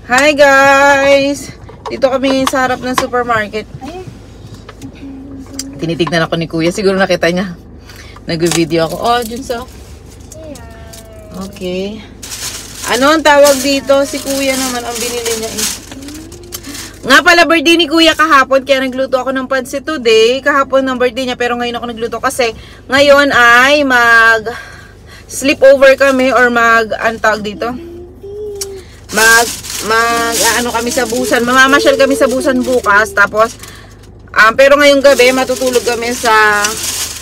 Hi guys! Dito kami sa harap ng supermarket. Tinitignan ako ni Kuya. Siguro nakita niya. Nag-video ako. Oh, Junso. Okay. Ano ang tawag dito? Si Kuya naman ang binili niya. Nga pala, birthday ni Kuya kahapon. Kaya nagluto ako ng pansit today. Kahapon ng birthday niya. Pero ngayon ako nagluto kasi ngayon ay sleepover kami or ang tawag dito? Ano kami sa Busan. Mamamasyal kami sa Busan bukas. Tapos, pero ngayong gabi, matutulog kami sa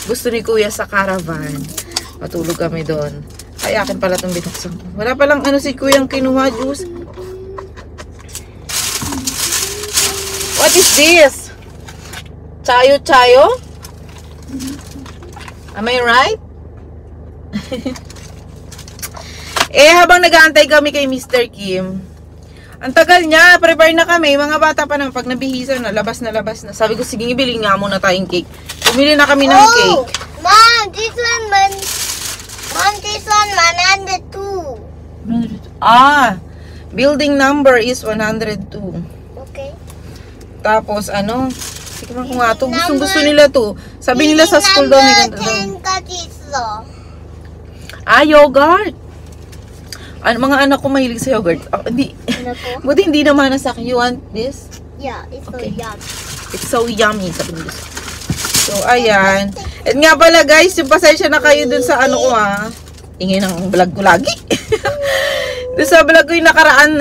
gusto ni Kuya sa caravan. Matulog kami doon. Ay, akin pala itong binuksan. Wala palang si Kuya ang kinuha, juice. What is this? Chayo-chayo? Am I right? Habang nag-aantay kami kay Mr. Kim, ang tagal niya, prepare na kami. Mga bata pa nang pag nabihisan na, labas na. Sabi ko, sige, ibili nga muna tayong cake. Bumili na kami ng cake. Mom, this one 102. Building number is 102. Okay. Tapos, tignan ko nga ito. Gusto nila to. Sabi nila sa school daw may ganda daw. Yogurt. Mga anak ko mahilig sa yogurt. Buti hindi naman na sa akin. You want this? Yeah, it's okay. so yummy. It's so yummy. Sabi nila. So, ayan. At nga pala guys, yung pasensya na kayo dun sa ko ingay ng vlog ko lagi. Dun sa vlog ko yung nakaraan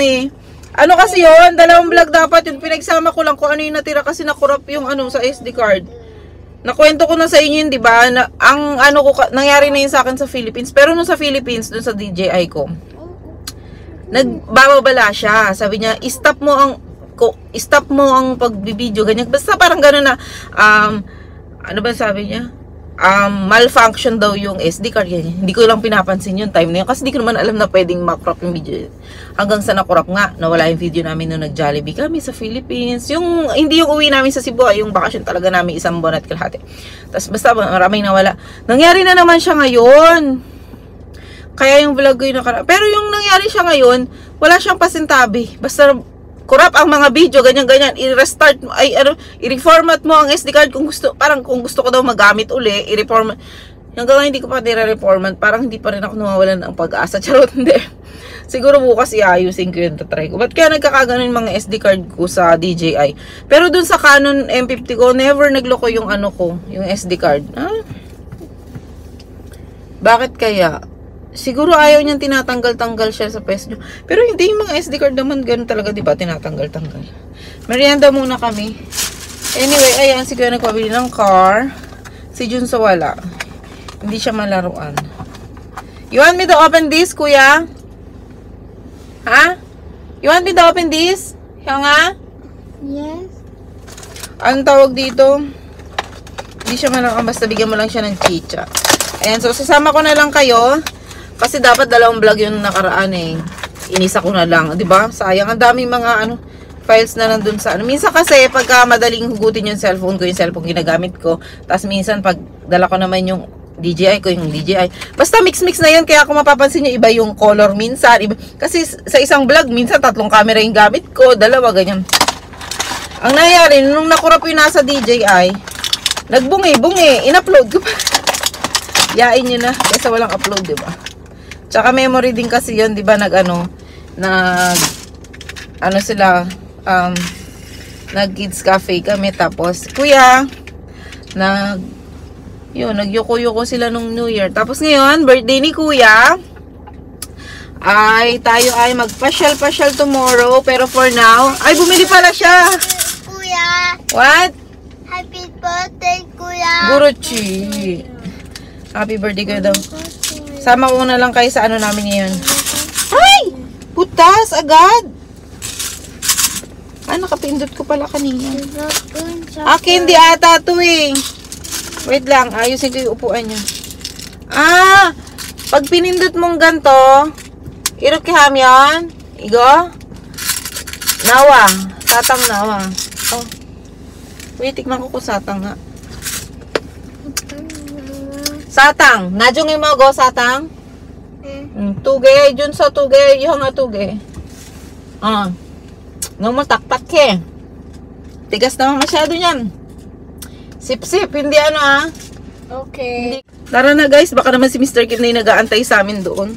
kasi yun, dalawang vlog dapat yun. Pinagsama ko lang kung ano yung natira kasi nakurap yung sa SD card. Nakwento ko na sa inyo yun, di ba? Nangyari na yun sa akin sa Philippines. Pero nung sa Philippines, dun sa DJI ko, nagbababala siya. Sabi niya, stop mo ang pagbibideo, ganyan. Basta parang gano'n na, ano ba sabi niya? Malfunction daw yung SD card. Ganyan. Hindi ko lang pinapansin yung time na yun. Kasi di ko naman alam na pwedeng makrop yung video. Hanggang sa nakrop nga, nawala yung video namin nung nag-Jollibee kami sa Philippines. Hindi yung uwi namin sa Cebu, yung bakasyon talaga namin 1 buwan at kalahati. Tapos basta maraming nawala. Nangyari na naman siya ngayon. Kaya yung vlog ko yung pero yung nangyari siya ngayon, wala siyang pasintabi. Basta kurap ang mga video, ganyan-ganyan. I-restart mo, i-reformat mo ang SD card kung gusto ko daw magamit uli, i-reformat. Hanggang ngayon hindi ko pa nire-reformat. Parang hindi pa rin ako nawawalan ng pag-asa. Charot, hindi. Siguro bukas iayusin ko yun, tatry ko. Ba't kaya nagkakaganon yung mga SD card ko sa DJI? Pero dun sa Canon M50 ko, never nagloko yung yung SD card. Bakit kaya? Siguro ayaw niyang tinatanggal-tanggal siya sa peso. Pero hindi yung mga SD card naman ganun talaga, di ba? Tinatanggal-tanggal. Merienda muna kami. Anyway, ayan, si Kuya nagpabili ng car. Si Junso wala. Hindi siya malaruan. You want me to open this, Kuya? Ha? You want me to open this? Kaya nga? Yes. Anong tawag dito? Hindi siya malaruan. Basta bigyan mo lang siya ng chicha. Ayan, so sasama ko na lang kayo. Kasi dapat 2 vlog yung nakaraan Inisa ko na lang, 'di ba? Sayang, ang daming mga files na nandun sa Minsan kasi pagka madaling hugutin yung cellphone ginagamit ko. Tapos minsan pag dala ko naman yung DJI ko, yung DJI. Basta mix-mix na yun, kaya kung mapapansin nyo, iba yung color minsan. Kasi sa isang vlog, minsan 3 camera yung gamit ko, 2, ganyan. Ang nangyari, nung nakurap yung nasa DJI, nagbungi, in-upload ko pa. Yain nyo na, kasi walang upload, diba? Tsaka memory din kasi yun, diba, nag-kids cafe kami, tapos, Kuya, Nagyuko-yuko sila nung New Year. Tapos ngayon, birthday ni Kuya. Tayo ay magpasyal-pasyal tomorrow. Pero for now, bumili pala siya. Kuya. What? Happy birthday, Kuya. Guruchi. Happy birthday kayo daw. Sama ko na lang kayo sa ano namin ngayon. Ay! Putas agad! Nakapindot ko pala kanina. Hindi ata ito eh. Wait lang, ayusin ko yung upuan niya. Pag pinindot mong ganito, irukiham yan. Igo? Nawa. Satang nawa. Wait, tikman ko satang nga. Satang. Najong yung mga go, satang? Tuge. Jun sa tuge. Yung nga tuge. Nung matakpak eh. Tigas naman masyado yan. Sip-sip. Hindi Okay. Tara na guys. Baka naman si Mr. Kim na yung nag-aantay sa amin doon.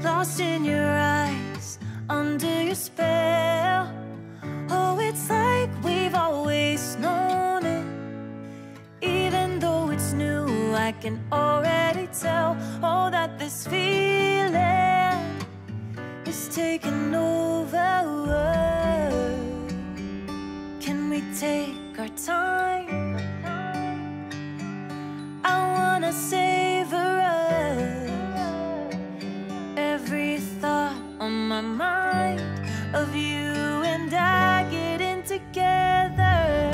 Lost in your eyes, under your spell. Oh, it's like we've always known it. Even though it's new, I can already tell. Oh, that this feeling is taking over. Can we take our time? I wanna savor us. Every thought on my mind of you and I getting together.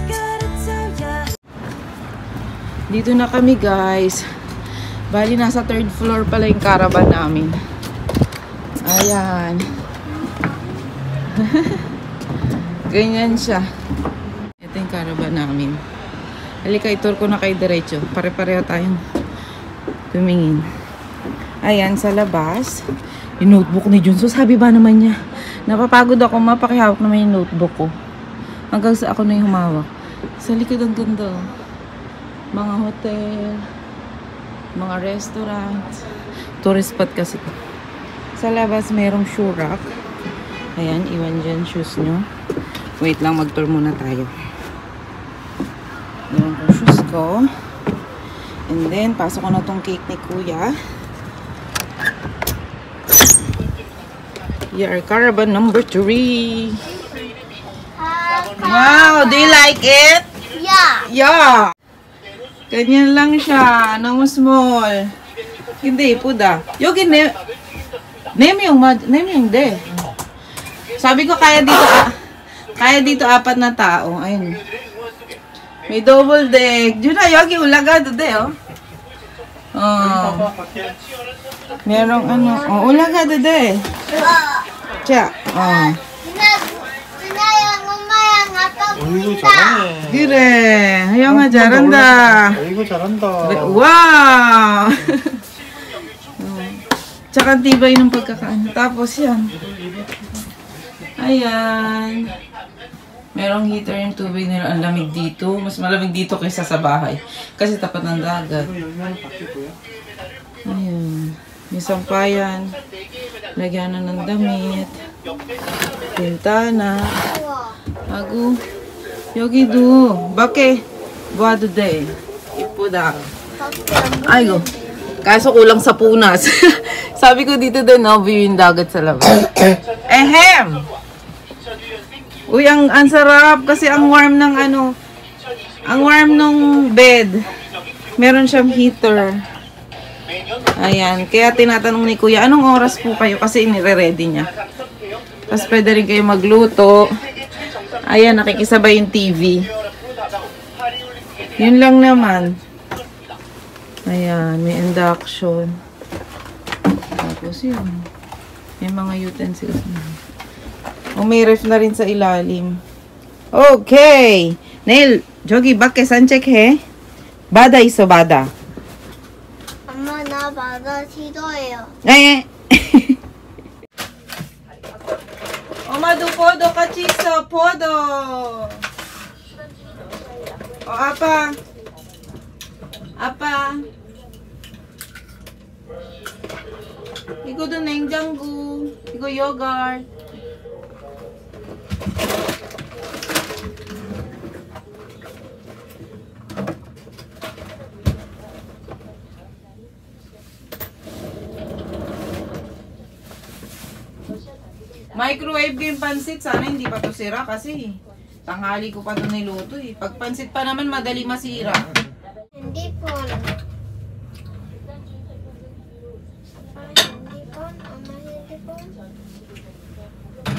Gotta tell ya. Dito na kami guys. Bali nasa 3rd floor pala yung caravan namin. Ayan. Ganyan siya. Ito yung caravan namin. Halika, itur ko na kayo diretso. Pare-pareho tayong tumingin. Ayan, sa labas. Yung notebook ni Junso. Sabi ba naman niya, napapagod ako, mapakihawak naman yung notebook ko. Hanggang sa ako na yung humawak. Sa likod ang ganda. Mga hotel, mga restaurant. Tourist spot kasi ko. Sa labas, merong shoe rack. Ayan, iwan dyan shoes nyo. Wait lang, mag-tour muna tayo. Iwan ko shoes ko. And then, pasok ko na tong cake ni Kuya. Your caravan number 3. Wow, do you like it? Yeah. Yeah. Ganyan lang siya. No small. Hindi, puda. Yogi, name yung de. Sabi ko kaya dito 4 na tao. Ayun. May double deck. Diyo na, Yogi, ulagado de, oh. Merong ulagado de. Tiya. 어이구 잘하네. 그래. 하영아 잘한다. 어이구 잘한다. Wow! Tsaka ang tibay ng pagkakaano. Tapos yan. Ayan. Merong heater yung tubig nila. Ang lamig dito. Mas malamig dito kaysa sa bahay. Kasi tapat ng dagat. Ayan. May sampayan. Lagyan na ng damit. Pintana. Agu. Yogi do. Bake. Buwado de. Ipuda. Aygo. Kaso kulang sa punas. Sabi ko dito din, no, view yung dagat sa labas. Ehem! Uy, ang sarap kasi ang warm ng ang warm ng bed. Meron siyang heater. Ayan, kaya tinatanong ni Kuya, anong oras po kayo? Kasi inire-ready niya. Tapos pwede rin kayo magluto. Ayan, nakikisabay yung TV. Yun lang naman. Ayan, may induction. Tapos yun. May mga utensils na. O may ref na rin sa ilalim. Okay. Neil, Jogi, bakke sanchek he? Bada iso, bada. 엄마 나 바다 싫어해요. Eh. Omado podo kachiso, podo. O apa? 아빠. 이거도 냉장고. 이거 요거트. Microwave ko yung pansit. Sana hindi pa to sira kasi tanghali ko pa to niluto eh. Pag pansit pa naman, madali masira. 핸드폰. 엄마 핸드폰.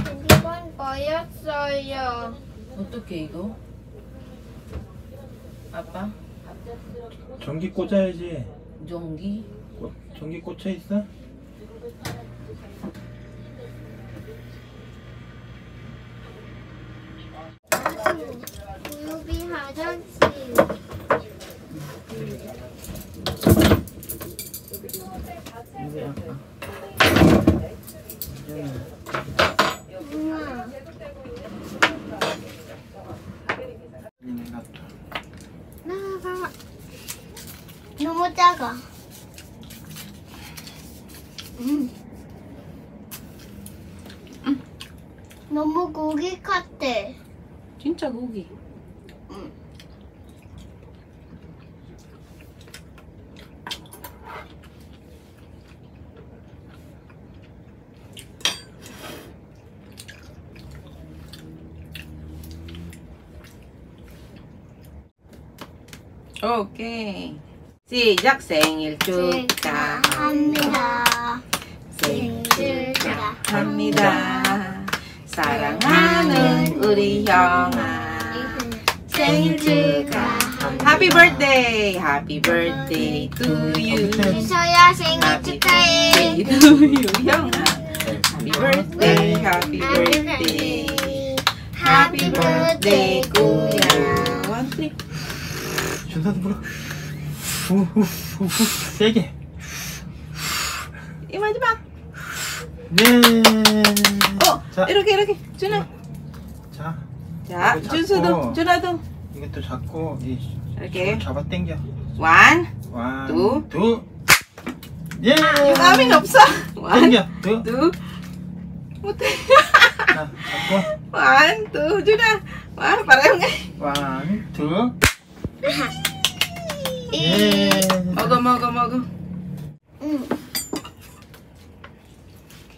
핸드폰 버렸어요. 어떻게 이거? 아빠? 전기 꽂아야지. 전기? 전기 꽂혀 있어? 우유비 화장실. 이거 아빠. 엄마. 나가. 너무 작아. 너무 고기 같아. 진짜 고기. 오케이. 시작. 생일 축하합니다. 생일 축하합니다. 사랑하는 우리 형아. 생일 축하합니다. Happy birthday. Happy birthday to you. 미소야 생일 축하해. to you, 형아. Happy birthday. Happy birthday. Happy birthday, kuya. 1, 3. 준서도 불어. 후후후후 세게. 이마지 마. 네. 자, 이렇게. 준아. 자, 자, 이거 준수도. 잡고, 준아도. 이것도 잡고 이렇게. 잡아 당겨. 1, 원, 두. 두. 예. 유감인 없어. 1, 당겨. 두. 2. 못해. 자, 잡고. 1, 2. 준아. 와, pareho nga. 원, 두. 예. 먹어. 응.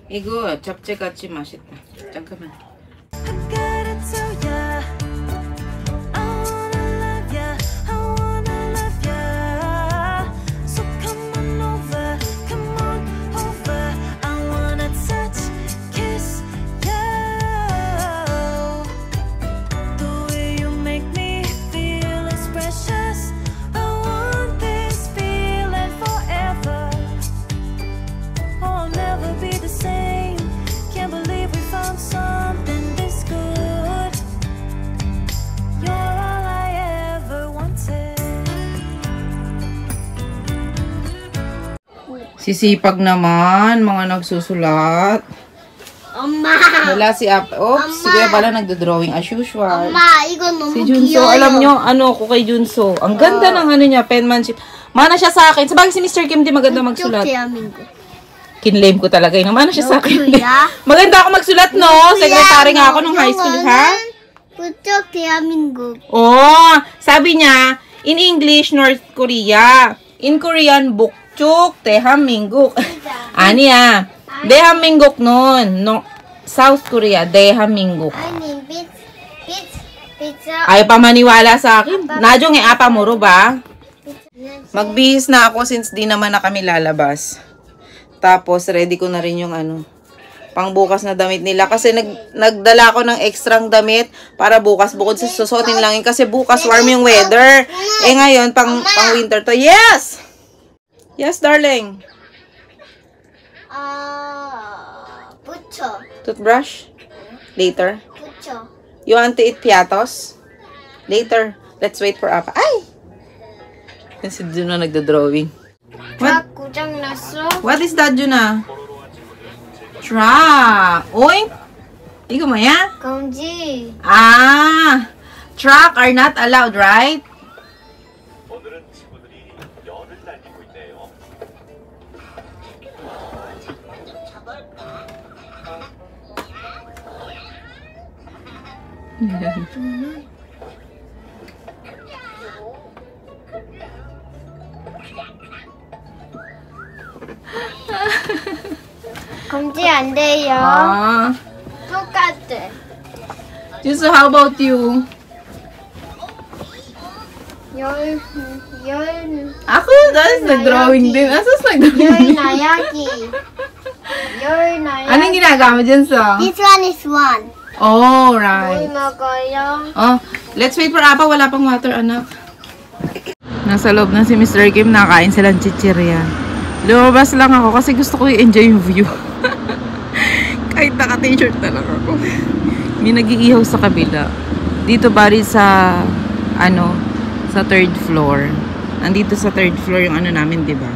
이거 잡채같이 맛있다. 잠깐만. I gotta tell ya, I wanna love ya, I wanna love ya. So come on over, I wanna touch, kiss you. The way you make me feel is precious. I want this feeling forever. Oh, I'll never be the same. Can't believe we found something this good. You're all I ever wanted. Sisipag naman, mga nagsusulat. 엄마. Wala si Ap. Oops, si Kuya pala nagdo-drawing as usual. 엄마 이거 너무 Si Junso, 귀여워요. alam nyo, ano ko kay Junso. Ang ganda ng ano niya, penmanship. Mana siya sa akin. Sabagay si Mr. Kim di maganda magsulat. 대한민국. Kinlame ko talaga yun. Mana siya sa akin. kuya. Maganda ako magsulat, no? Secretary nga ako nung high school, ha? 부쩍 대한민국. Oh, sabi niya, in English, North Korea. In Korean, Bukchuk, Tehamingguk. Aniya, Dehamingguk nun. No, South Korea, Dehamingguk. 아니 pizza. Ayaw pa maniwala sa akin. Nadyong apa muro ba? Magbihis na ako since di naman na kami lalabas. Tapos, ready ko na rin yung ano, pangbukas na damit nila. Kasi nagdala ako ng extrang damit para bukas, bukod sa susuotin lang yun. Kasi bukas warm yung weather. Eh ngayon, pang winter to. Yes! Yes, darling. 부쳐. Toothbrush? Later. 부쳐. You want to eat piatos? Later. Let's wait for Apa. Ay! Kasi doon na nagda-drawing. What? 고장 났어? What is that, Juna? Truck. Oink! Ikaw mo ya? 공지. Ah! Truck are not allowed, right? 검지 안 돼요. Ah. 똑같아. Just how about you? 열 Ako, that's nag-drawing din. Asas nag-drawing? 나야기. 열 나야기. Anong ginagawa mo dyan sa? This one is one. Oh, 물 right. 먹어요. Oh, let's wait for Apa. Wala pang water, anak. Nasa loob na si Mr. Kim. Nakain silang chichirya. Lumabas lang ako kasi gusto ko i-enjoy yung view. Kahit naka-t-shirt na lang ako. May nag-iihaw sa kabila. Dito bari sa, sa third floor. Andito sa third floor yung namin, di ba?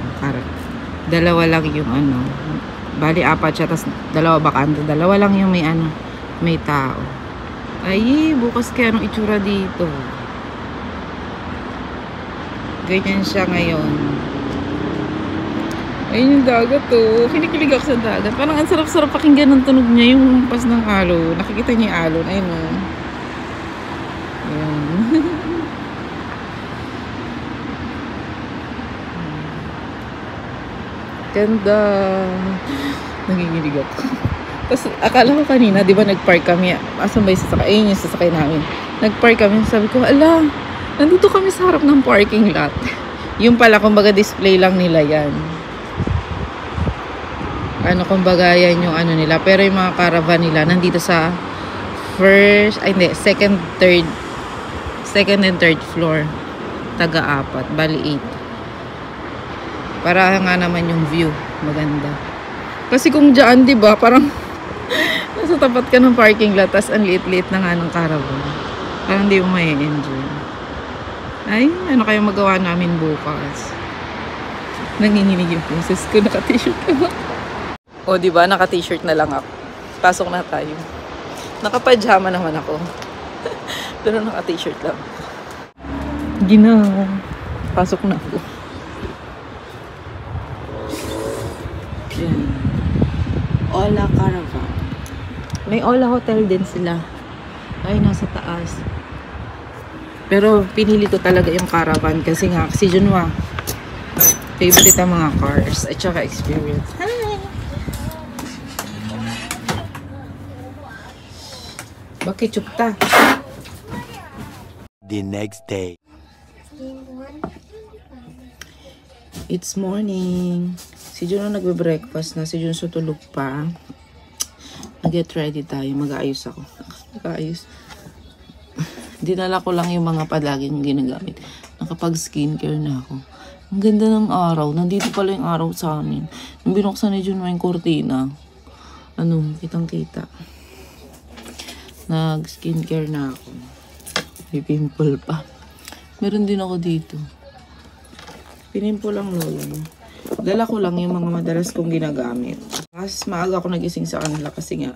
Dalawa lang yung bali apat siya, tas dalawa bakante. Dalawa lang yung may tao. Ay, bukas kaya anong itsura dito. Ganyan siya ngayon. Ayun yung dagat to. Kinikilig ako sa dagat. Parang ang sarap-sarap pakinggan ng tunog niya. Yung pas ng alon. Nakikita niya yung alon. Ayun o. Ayun. Ganda. Nanginginig ako. Tapos akala ko kanina, di ba nag-park kami. Asan ba yung sasakay? Ayun yung sasakay namin. Nag-park kami. Sabi ko, ala, nandito kami sa harap ng parking lot. Yung pala, kumbaga display lang nila yan. Kumbaga yan yung nila. Pero yung mga caravan nila, nandito sa second and third floor. Taga-apat. Bali 8. Para nga naman yung view. Maganda. Kasi kung dyan, di ba, parang nasa tapat ka ng parking lot, tas ang liit-liit na nga ng caravan. Parang di mo may enjoy. Ay, ano kayong magawa namin bukas? Nanginginig yung poses ko. Naka-t-shirt ako. O, diba? Naka-t-shirt na lang ako. Pasok na tayo. Naka-pajama naman ako. Pero naka-t-shirt lang. Ginawa. Pasok na ako. Yan. Ola Caravan. May Ola Hotel din sila. Ay, nasa taas. Pero pinili ko talaga yung caravan kasi nga, si Junwa, favorite ang mga cars at saka experience. Hi! Bakit chupta? The next day. It's morning. Si Juno nagbe-breakfast na. Si Juno tutulog pa. Mag-get ready tayo. Mag-aayos ako. Mag-aayos. Dinala ko lang yung mga palaging ginagamit. Nakapag-skincare na ako. Ang ganda ng araw. Nandito pala yung araw sa amin. Nung binuksan ni Juno yung kurtina. Kitang-kita. Nag-skincare na ako. May pimple pa. Meron din ako dito. Pinimple lang lolo. Dala ko lang yung mga madalas kong ginagamit. Mas maaga ako nagising sa kanila kasi nga,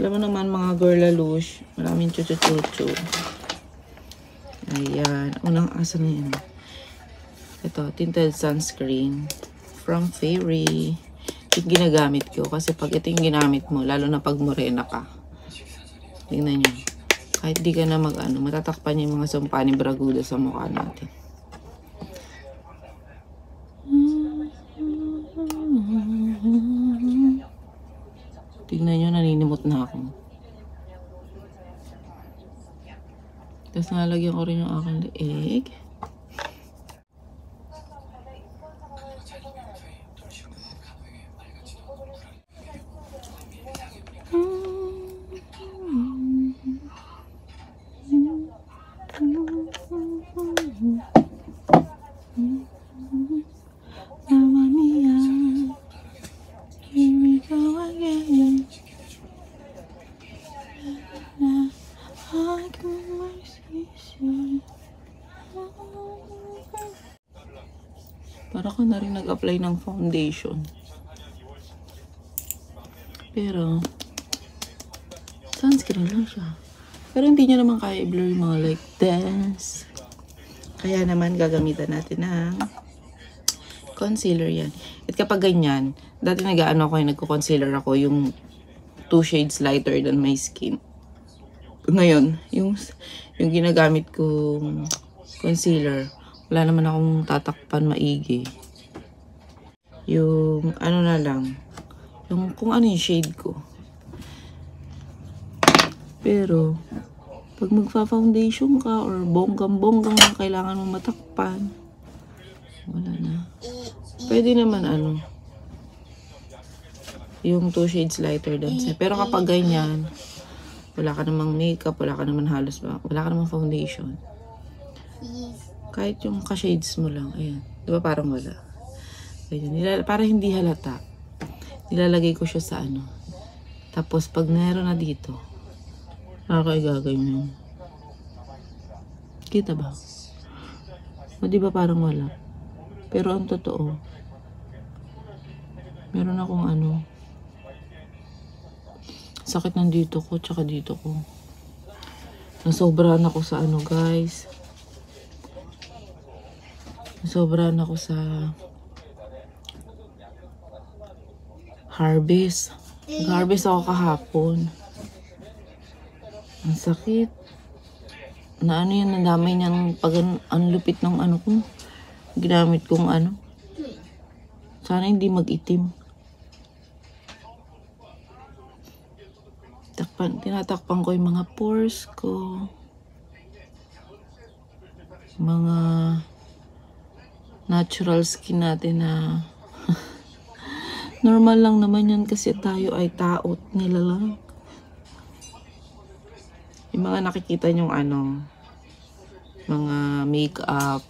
alam mo naman mga girlalush, maraming chuchu-chuchu. Ayan. Unang asa na yan. Ito, tinted sunscreen from Fairy. Ito ginagamit ko kasi pag ito yung ginamit mo, lalo na pag morena ka. Tingnan nyo. Kahit di ka na matatakpan yung mga sumpa ni Braguda sa mukha natin. Tingnan nyo, naninimot na ako. Tapos nalagyan ko rin yung aking leeg. Para ka na rin nag-apply ng foundation. Pero, sunscreen lang siya. Pero hindi niya naman kaya i-blur yung mga like this. Kaya naman gagamitan natin ng concealer yan. At kapag ganyan, dati nag-concealer ako yung 2 shades lighter than my skin. Ngayon, yung ginagamit kong concealer, wala naman akong tatakpan maigi. Yung ano na lang, yung kung ano yung shade ko. Pero, pag magfa-foundation ka or bonggang-bonggang na kailangan mo matakpan, wala na. Pwede naman ano, yung 2 shades lighter than siya. Pero kapag ganyan, wala ka namang makeup, wala ka naman halos ba, wala ka namang foundation. Kahit yung ka-shades mo lang, ayan. Di ba parang wala? Ganyan. Para hindi halata, nilalagay ko siya sa ano. Tapos pag meron na dito, gagawin. Kita ba? O di ba parang wala? Pero ang totoo, meron akong ano, sakit ng dito ko, tsaka dito ko. Nasobrahan ako sa ano, guys. Nasobrahan ako sa harvest. Nag-harvest ako kahapon. Ang sakit. Na ano yan, nadamay niyang pag ang lupit ng ano ko. Ginamit kong ano. Sana hindi mag-itim. Tinatakpan ko yung mga pores ko. Mga natural skin natin na normal lang naman yan kasi tayo ay taot nila lang. Yung mga nakikita nyong ano, mga makeup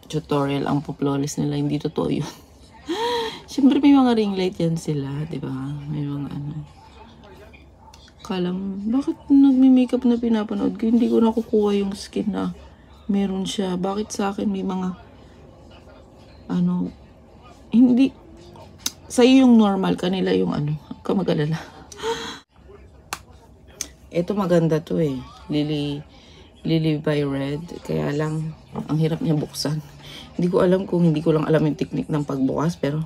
tutorial ang flawless nila, hindi totoo yun. Siyempre may mga ring light yan sila, di ba? May mga ano. Kala mo, bakit nagme-makeup na pinapanood ko, hindi ko nakukuha yung skin na meron siya. Bakit sa akin may mga ano, hindi, sa'yo yung normal, kanila yung ano, kamag-alala. Ito maganda to eh. Lily by Red. Kaya lang, ang hirap niya buksan. Hindi ko alam kung hindi ko lang alam yung technique ng pagbukas, pero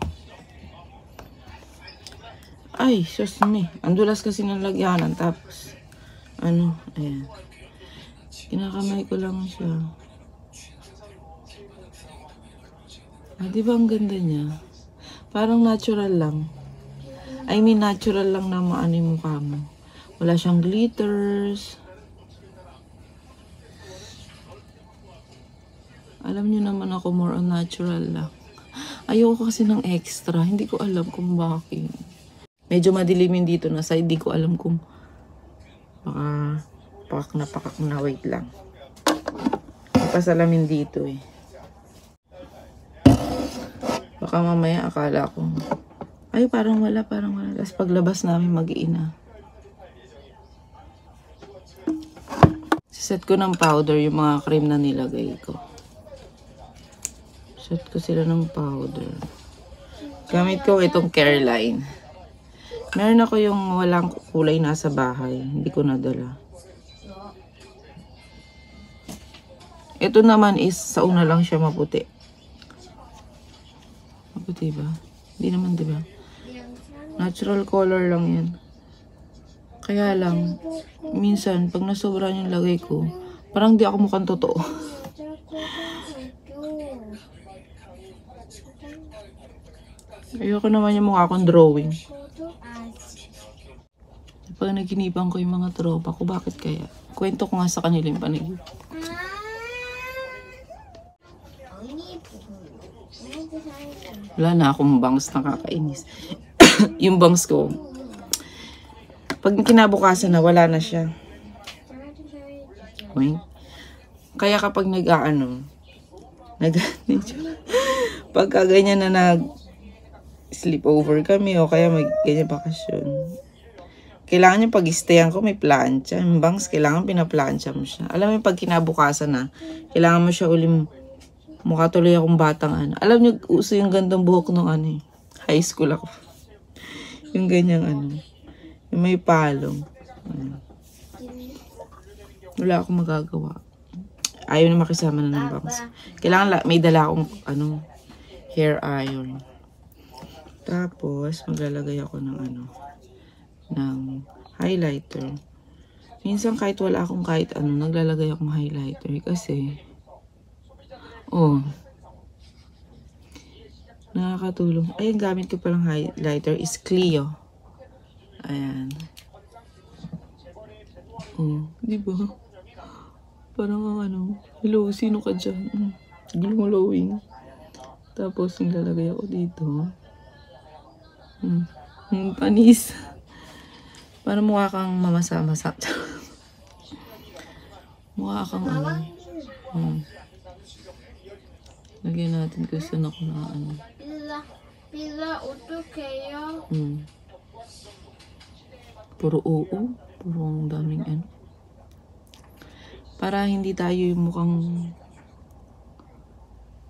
ay, sus me. Ang dulas kasi ng lagyanan. Tapos, ano, ayan. Kinakamay ko lang siya. Ah, di ba ang ganda niya? Parang natural lang. I mean, natural lang na maano yung mukha mo. Wala siyang glitters. Alam niyo naman ako, more on natural lang. Ayoko kasi ng extra. Hindi ko alam kung bakit. Medyo madilim yung dito na side. Hindi ko alam kung baka pakak na. Wait lang. Pasalamin dito eh. Baka mamaya akala ko, ay parang wala. Tapos paglabas namin mag-iina. Set ko ng powder yung mga cream na nilagay ko. Set ko sila ng powder. Gamit ko itong Careline. Meron ako yung walang kulay nasa bahay. Hindi ko nadala. Ito naman is sa una lang siya maputi. Maputi ba? Hindi naman, di ba? Natural color lang yan. Kaya lang, minsan, pag nasobrahan yung lagay ko, parang di ako mukhang totoo. Ayoko naman yung mukha akong drawing. Pag naginipan ko yung mga tropa ko, bakit kaya? Kwento ko nga sa kanila yung panigid. Wala na akong bangs, nakakainis. Yung bangs ko, pag kinabukasan na, wala na siya. Kaya kapag pagka ganyan na sleepover kami o kaya may ganyan bakasyon, kailangan yung pag-stayan ko may plancha. Yung bangs, kailangan pinaplancha mo siya. Alam mo yung pag kinabukasan na, kailangan mo siya uling mukha tuloy akong batang ano. Alam niyo, uso yung gandang buhok nung ano eh. High school ako. Yung ganyang ano. Yung may palong. Wala akong magagawa. Ayaw na makisama na ng bangs. Kailangan may dala akong ano, hair iron. Tapos, maglalagay ako ng ano, ng highlighter. Minsan kahit wala akong kahit ano, naglalagay akong highlighter kasi nakakatulong. Ay, ang gamit ko palang highlighter is Clio. Ayan. Di ba? Parang ang hello, sino ka dyan? Glowing. Tapos, nilalagay ako dito. Panis. Para mukha kang mamasa-masa. Mukha kang Lagyan natin kung saan ako na Pila, utukeo. Puro oo. Puro ang daming Para hindi tayo yung mukhang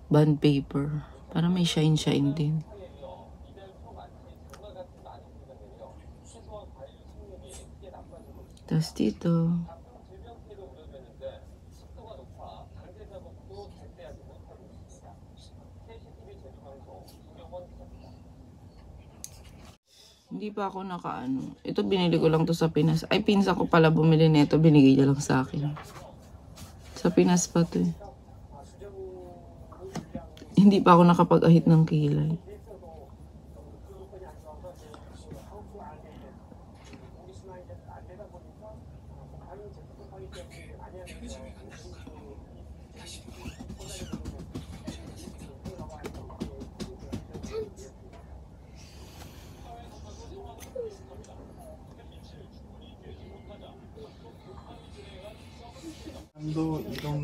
bond paper. Para may shine-shine din. Tapos dito. Hindi pa ako nakaano. Ito binili ko lang to sa Pinas. Ay, pinsan ko pala bumili nito. Binigay niya lang sa akin. Sa Pinas pa to eh. Hindi pa ako nakapag-ahit ng kilay.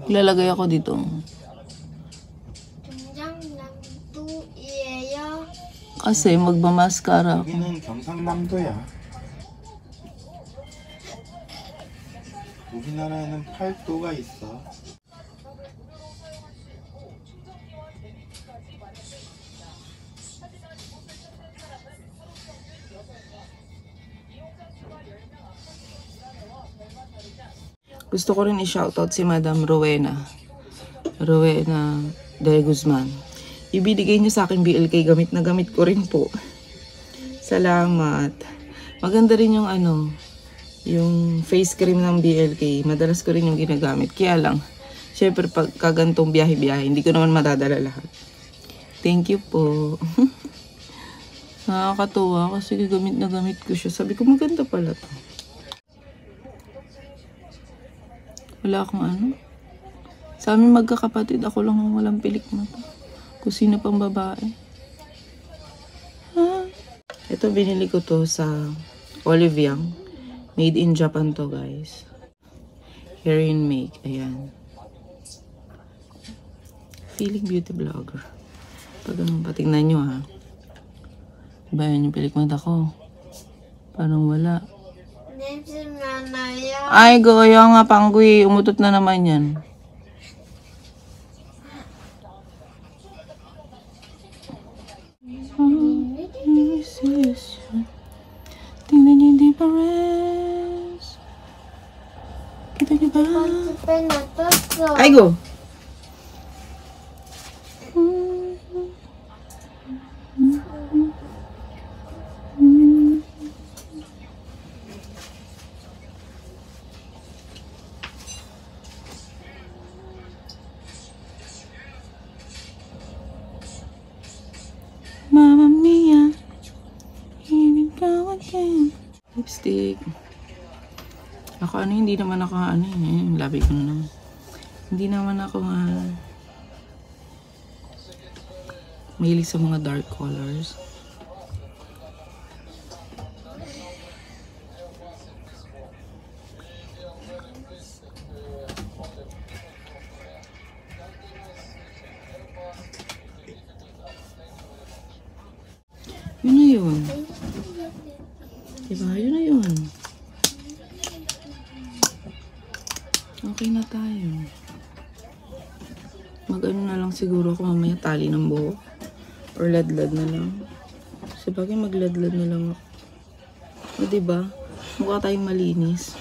Lalagay ako dito. 경상남도이에요. Kasi magmamaskara ako. 여기는 경상남도야. 우리나라에는 8도가 있어. Gusto ko rin i-shoutout si Madam Rowena De Guzman. Ibinigay niyo sa akin BLK, gamit na gamit ko rin po. Salamat. Maganda rin yung yung face cream ng BLK. Madalas ko rin yung ginagamit. Kaya lang, syempre pag kagantong biyahe-biyahe, hindi ko naman madadala lahat. Thank you po. Nakakatuwa kasi gamit na gamit ko siya. Sabi ko maganda pala to. Wala akong Sa amin magkakapatid, ako lang ang walang pilik na to. Kung sino pang babae. Ito binili ko to sa Olive Young. Made in Japan to, guys. Hair and make. Ayan. Feeling beauty vlogger. Pag patignan nyo ha. Diba yan yung pilik mata ko? Parang wala. 냄새 나나요? Ay, goyo nga, panggoy. Umutot na naman yan. Tingnan niyo yung difference. Kita niyo ba? Ay, go. Mamma mia, here we go again. Lipstick. Ako hindi naman ako labi ko na naman. Hindi naman ako mahilig sa mga dark colors. Yun na yun. Diba? Yun na yun. Okay na tayo. Mag-ano na lang siguro ako mamaya, tali ng buhok. Or ladlad na lang. Sabagay magladlad na lang ako. O diba? Mukha tayong malinis.